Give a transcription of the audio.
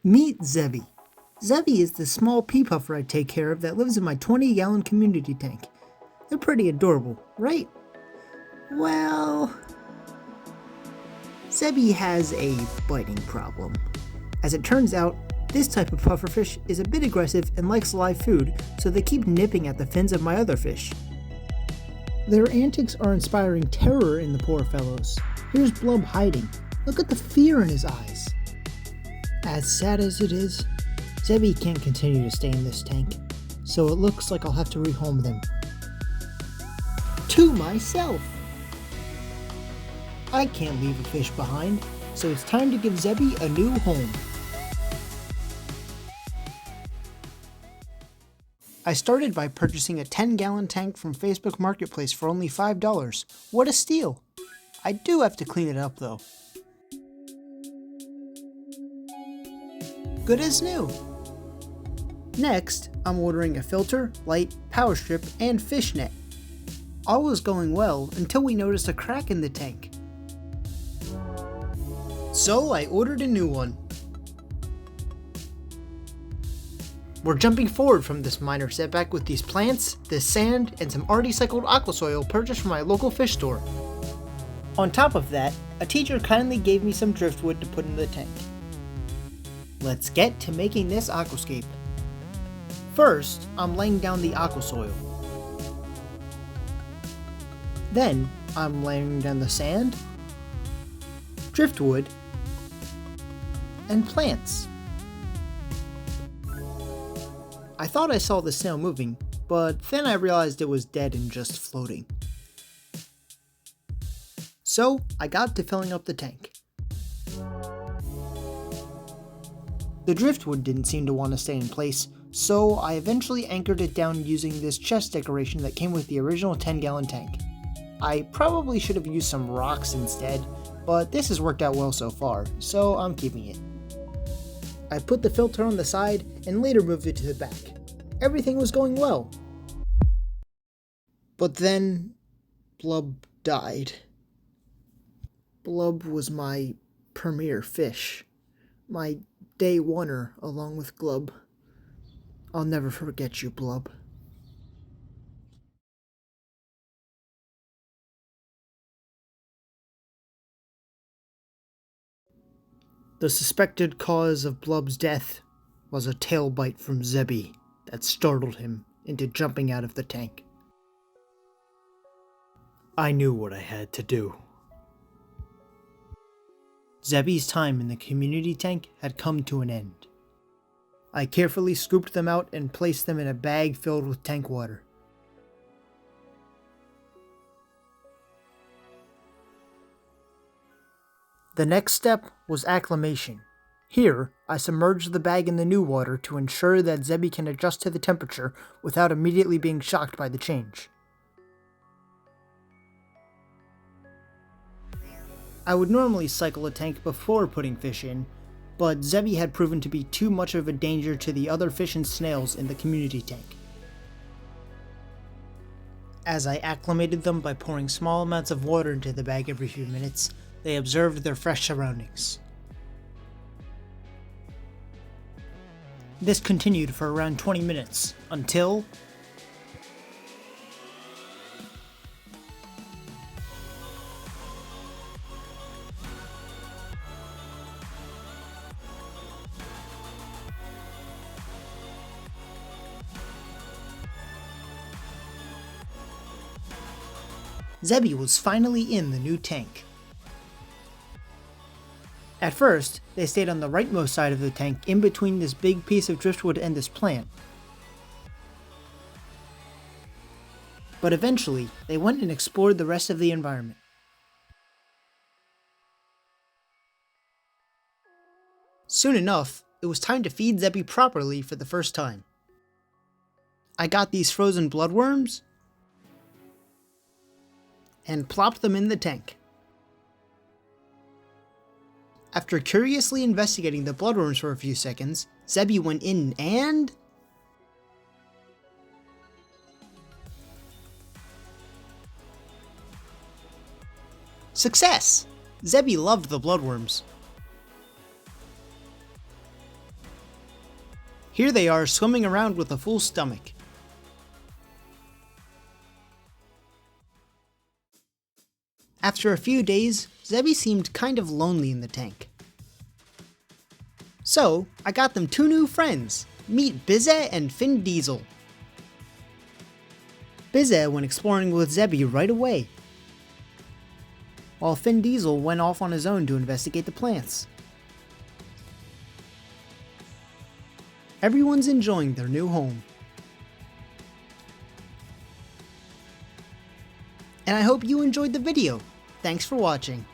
Meet Zebie. Zebie is the small pea puffer I take care of that lives in my 20-gallon community tank. They're pretty adorable, right? Well, Zebie has a biting problem. As it turns out, this type of pufferfish is a bit aggressive and likes live food, so they keep nipping at the fins of my other fish. Their antics are inspiring terror in the poor fellows. Here's Blub hiding. Look at the fear in his eyes. As sad as it is, Zebie can't continue to stay in this tank, so it looks like I'll have to rehome them. To myself! I can't leave a fish behind, so it's time to give Zebie a new home. I started by purchasing a 10-gallon tank from Facebook Marketplace for only $5. What a steal! I do have to clean it up though. Good as new! Next, I'm ordering a filter, light, power strip, and fish net. All was going well until we noticed a crack in the tank. So I ordered a new one. We're jumping forward from this minor setback with these plants, this sand, and some already cycled aqua soil purchased from my local fish store. On top of that, a teacher kindly gave me some driftwood to put in the tank. Let's get to making this aquascape. First, I'm laying down the aqua soil. Then, I'm laying down the sand, driftwood, and plants. I thought I saw the snail moving, but then I realized it was dead and just floating. So, I got to filling up the tank. The driftwood didn't seem to want to stay in place, so I eventually anchored it down using this chest decoration that came with the original 10-gallon tank. I probably should have used some rocks instead, but this has worked out well so far, so I'm keeping it. I put the filter on the side and later moved it to the back. Everything was going well. But then, Blub died. Blub was my premier fish. My day oneer along with Glub. I'll never forget you, Blub. The suspected cause of Blub's death was a tail bite from Zebie that startled him into jumping out of the tank. I knew what I had to do. Zebie's time in the community tank had come to an end. I carefully scooped them out and placed them in a bag filled with tank water. The next step was acclimation. Here, I submerged the bag in the new water to ensure that Zebie can adjust to the temperature without immediately being shocked by the change. I would normally cycle a tank before putting fish in, but Zebie had proven to be too much of a danger to the other fish and snails in the community tank. As I acclimated them by pouring small amounts of water into the bag every few minutes, they observed their fresh surroundings. This continued for around 20 minutes, until... Zebie was finally in the new tank. At first, they stayed on the rightmost side of the tank in between this big piece of driftwood and this plant. But eventually, they went and explored the rest of the environment. Soon enough, it was time to feed Zebie properly for the first time. I got these frozen bloodworms and plopped them in the tank. After curiously investigating the bloodworms for a few seconds, Zebie went in and... Success! Zebie loved the bloodworms. Here they are swimming around with a full stomach. After a few days, Zebie seemed kind of lonely in the tank. So, I got them 2 new friends. Meet Bizet and Fin Diesel. Bizet went exploring with Zebie right away, while Fin Diesel went off on his own to investigate the plants. Everyone's enjoying their new home. And I hope you enjoyed the video. Thanks for watching.